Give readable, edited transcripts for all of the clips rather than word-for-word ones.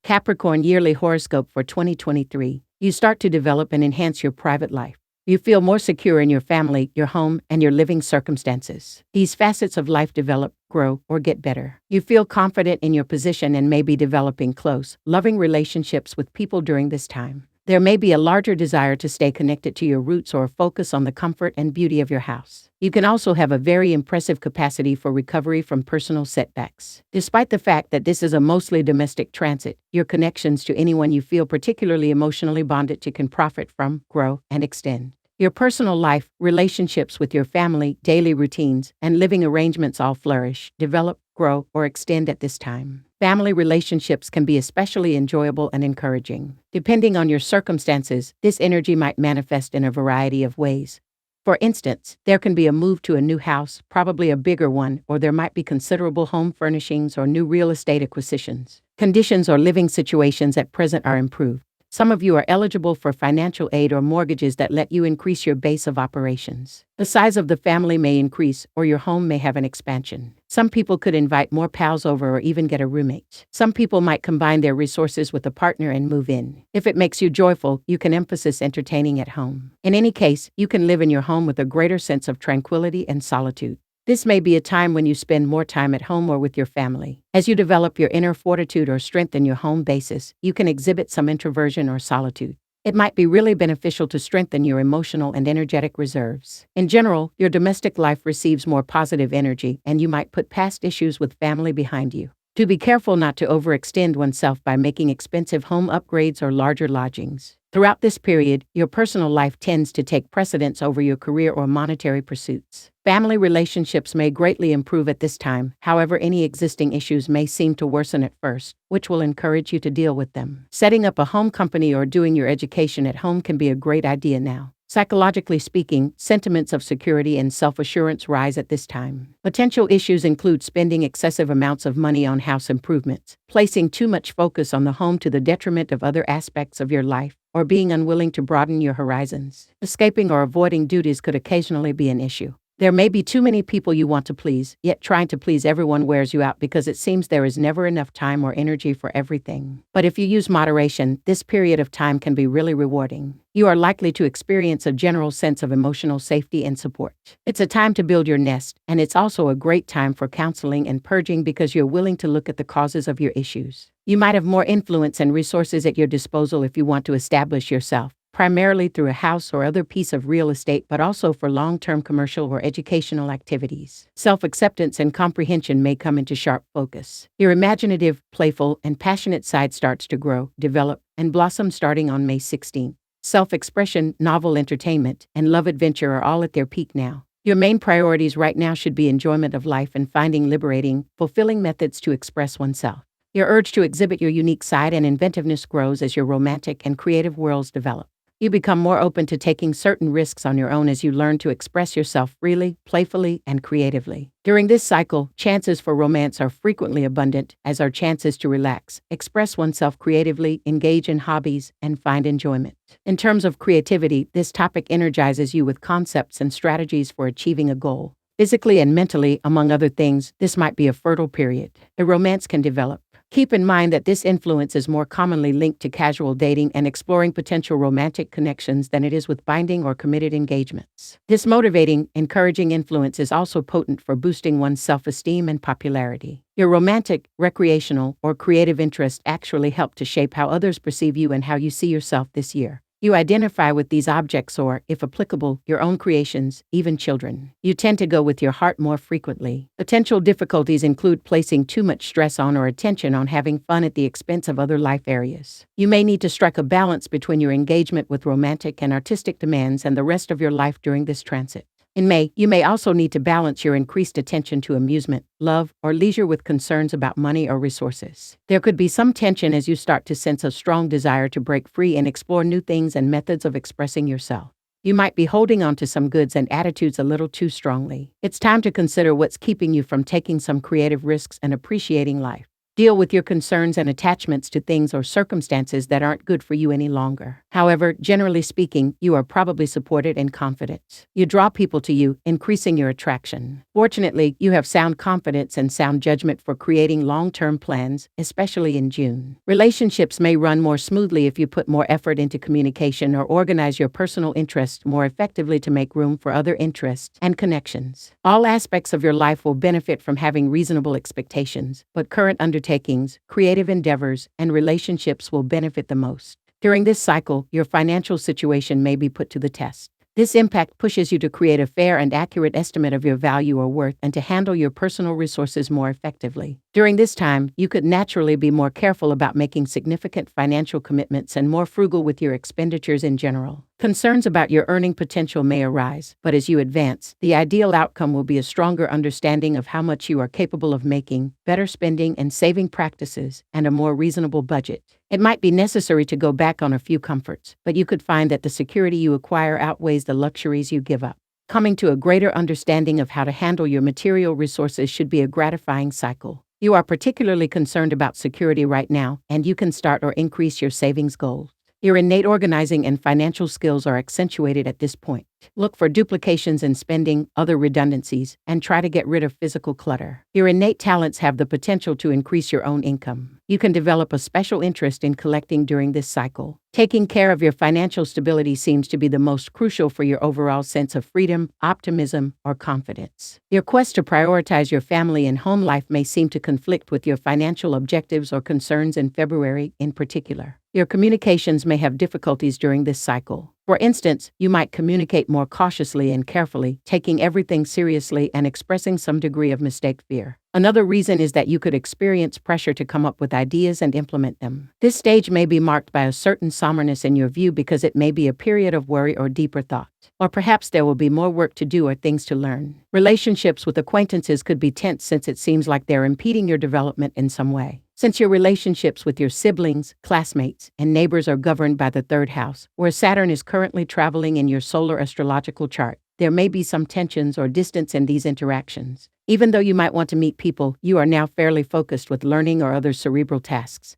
Capricorn Yearly Horoscope for 2023. You start to develop and enhance your private life. You feel more secure in your family, your home, and your living circumstances. These facets of life develop, grow, or get better. You feel confident in your position and may be developing close, loving relationships with people during this time. There may be a larger desire to stay connected to your roots or focus on the comfort and beauty of your house. You can also have a very impressive capacity for recovery from personal setbacks. Despite the fact that this is a mostly domestic transit, your connections to anyone you feel particularly emotionally bonded to can profit from, grow, and extend. Your personal life, relationships with your family, daily routines, and living arrangements all flourish, develop, grow, or extend at this time. Family relationships can be especially enjoyable and encouraging. Depending on your circumstances, this energy might manifest in a variety of ways. For instance, there can be a move to a new house, probably a bigger one, or there might be considerable home furnishings or new real estate acquisitions. Conditions or living situations at present are improved. Some of you are eligible for financial aid or mortgages that let you increase your base of operations. The size of the family may increase, or your home may have an expansion. Some people could invite more pals over or even get a roommate. Some people might combine their resources with a partner and move in. If it makes you joyful, you can emphasize entertaining at home. In any case, you can live in your home with a greater sense of tranquility and solitude. This may be a time when you spend more time at home or with your family. As you develop your inner fortitude or strengthen your home basis, you can exhibit some introversion or solitude. It might be really beneficial to strengthen your emotional and energetic reserves. In general, your domestic life receives more positive energy, and you might put past issues with family behind you. To be careful not to overextend oneself by making expensive home upgrades or larger lodgings. Throughout this period, your personal life tends to take precedence over your career or monetary pursuits. Family relationships may greatly improve at this time, however, any existing issues may seem to worsen at first, which will encourage you to deal with them. Setting up a home company or doing your education at home can be a great idea now. Psychologically speaking, sentiments of security and self-assurance rise at this time. Potential issues include spending excessive amounts of money on house improvements, placing too much focus on the home to the detriment of other aspects of your life, or being unwilling to broaden your horizons. Escaping or avoiding duties could occasionally be an issue. There may be too many people you want to please, yet trying to please everyone wears you out because it seems there is never enough time or energy for everything. But if you use moderation, this period of time can be really rewarding. You are likely to experience a general sense of emotional safety and support. It's a time to build your nest, and it's also a great time for counseling and purging because you're willing to look at the causes of your issues. You might have more influence and resources at your disposal if you want to establish yourself, primarily through a house or other piece of real estate, but also for long-term commercial or educational activities. Self-acceptance and comprehension may come into sharp focus. Your imaginative, playful, and passionate side starts to grow, develop, and blossom starting on May 16th. Self-expression, novel entertainment, and love adventure are all at their peak now. Your main priorities right now should be enjoyment of life and finding liberating, fulfilling methods to express oneself. Your urge to exhibit your unique side and inventiveness grows as your romantic and creative worlds develop. You become more open to taking certain risks on your own as you learn to express yourself freely, playfully, and creatively. During this cycle, chances for romance are frequently abundant, as are chances to relax, express oneself creatively, engage in hobbies, and find enjoyment. In terms of creativity, this topic energizes you with concepts and strategies for achieving a goal. Physically and mentally, among other things, this might be a fertile period. A romance can develop. Keep in mind that this influence is more commonly linked to casual dating and exploring potential romantic connections than it is with binding or committed engagements. This motivating, encouraging influence is also potent for boosting one's self-esteem and popularity. Your romantic, recreational, or creative interests actually help to shape how others perceive you and how you see yourself this year. You identify with these objects or, if applicable, your own creations, even children. You tend to go with your heart more frequently. Potential difficulties include placing too much stress on or attention on having fun at the expense of other life areas. You may need to strike a balance between your engagement with romantic and artistic demands and the rest of your life during this transit. In May, you may also need to balance your increased attention to amusement, love, or leisure with concerns about money or resources. There could be some tension as you start to sense a strong desire to break free and explore new things and methods of expressing yourself. You might be holding on to some goods and attitudes a little too strongly. It's time to consider what's keeping you from taking some creative risks and appreciating life. Deal with your concerns and attachments to things or circumstances that aren't good for you any longer. However, generally speaking, you are probably supported and confident. You draw people to you, increasing your attraction. Fortunately, you have sound confidence and sound judgment for creating long-term plans, especially in June. Relationships may run more smoothly if you put more effort into communication or organize your personal interests more effectively to make room for other interests and connections. All aspects of your life will benefit from having reasonable expectations, but current undertakings, creative endeavors, and relationships will benefit the most. During this cycle, your financial situation may be put to the test. This impact pushes you to create a fair and accurate estimate of your value or worth and to handle your personal resources more effectively. During this time, you could naturally be more careful about making significant financial commitments and more frugal with your expenditures in general. Concerns about your earning potential may arise, but as you advance, the ideal outcome will be a stronger understanding of how much you are capable of making, better spending and saving practices, and a more reasonable budget. It might be necessary to go back on a few comforts, but you could find that the security you acquire outweighs the luxuries you give up. Coming to a greater understanding of how to handle your material resources should be a gratifying cycle. You are particularly concerned about security right now, and you can start or increase your savings goals. Your innate organizing and financial skills are accentuated at this point. Look for duplications in spending, other redundancies, and try to get rid of physical clutter. Your innate talents have the potential to increase your own income. You can develop a special interest in collecting during this cycle. Taking care of your financial stability seems to be the most crucial for your overall sense of freedom, optimism, or confidence. Your quest to prioritize your family and home life may seem to conflict with your financial objectives or concerns in February in particular. Your communications may have difficulties during this cycle. For instance, you might communicate more cautiously and carefully, taking everything seriously and expressing some degree of mistake fear. Another reason is that you could experience pressure to come up with ideas and implement them. This stage may be marked by a certain somberness in your view because it may be a period of worry or deeper thought. Or perhaps there will be more work to do or things to learn. Relationships with acquaintances could be tense since it seems like they're impeding your development in some way. Since your relationships with your siblings, classmates, and neighbors are governed by the third house, where Saturn is currently traveling in your solar astrological chart, there may be some tensions or distance in these interactions. Even though you might want to meet people, you are now fairly focused with learning or other cerebral tasks.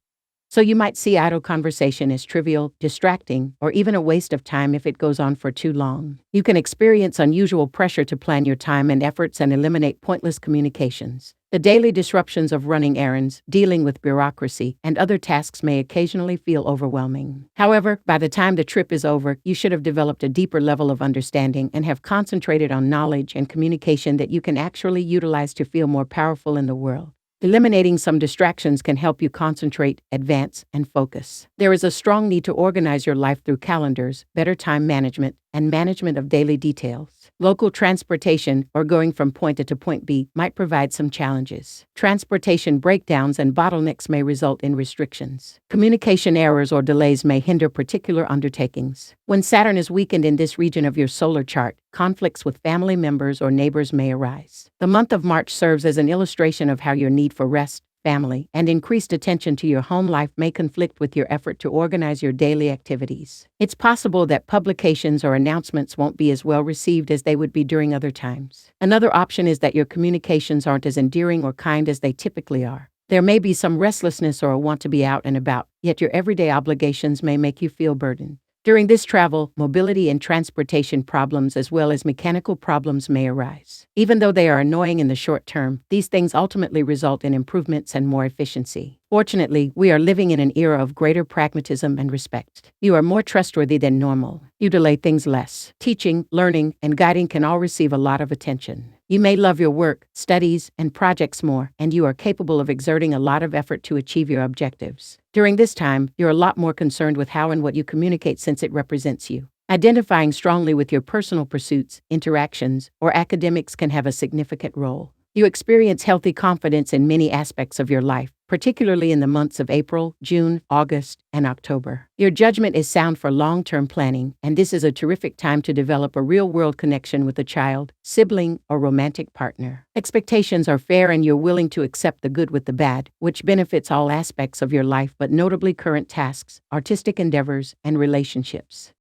So you might see idle conversation as trivial, distracting, or even a waste of time if it goes on for too long. You can experience unusual pressure to plan your time and efforts and eliminate pointless communications. The daily disruptions of running errands, dealing with bureaucracy, and other tasks may occasionally feel overwhelming. However, by the time the trip is over, you should have developed a deeper level of understanding and have concentrated on knowledge and communication that you can actually utilize to feel more powerful in the world. Eliminating some distractions can help you concentrate, advance, and focus. There is a strong need to organize your life through calendars, better time management, and management of daily details. Local transportation, or going from point A to point B, might provide some challenges. Transportation breakdowns and bottlenecks may result in restrictions. Communication errors or delays may hinder particular undertakings. When Saturn is weakened in this region of your solar chart, conflicts with family members or neighbors may arise. The month of March serves as an illustration of how your need for rest, family, and increased attention to your home life may conflict with your effort to organize your daily activities. It's possible that publications or announcements won't be as well received as they would be during other times. Another option is that your communications aren't as endearing or kind as they typically are. There may be some restlessness or a want to be out and about, yet your everyday obligations may make you feel burdened. During this travel, mobility and transportation problems as well as mechanical problems may arise. Even though they are annoying in the short term, these things ultimately result in improvements and more efficiency. Fortunately, we are living in an era of greater pragmatism and respect. You are more trustworthy than normal. You delay things less. Teaching, learning, and guiding can all receive a lot of attention. You may love your work, studies, and projects more, and you are capable of exerting a lot of effort to achieve your objectives. During this time, you're a lot more concerned with how and what you communicate since it represents you. Identifying strongly with your personal pursuits, interactions, or academics can have a significant role. You experience healthy confidence in many aspects of your life, particularly in the months of April, June, August, and October. Your judgment is sound for long-term planning, and this is a terrific time to develop a real-world connection with a child, sibling, or romantic partner. Expectations are fair and you're willing to accept the good with the bad, which benefits all aspects of your life but notably current tasks, artistic endeavors, and relationships.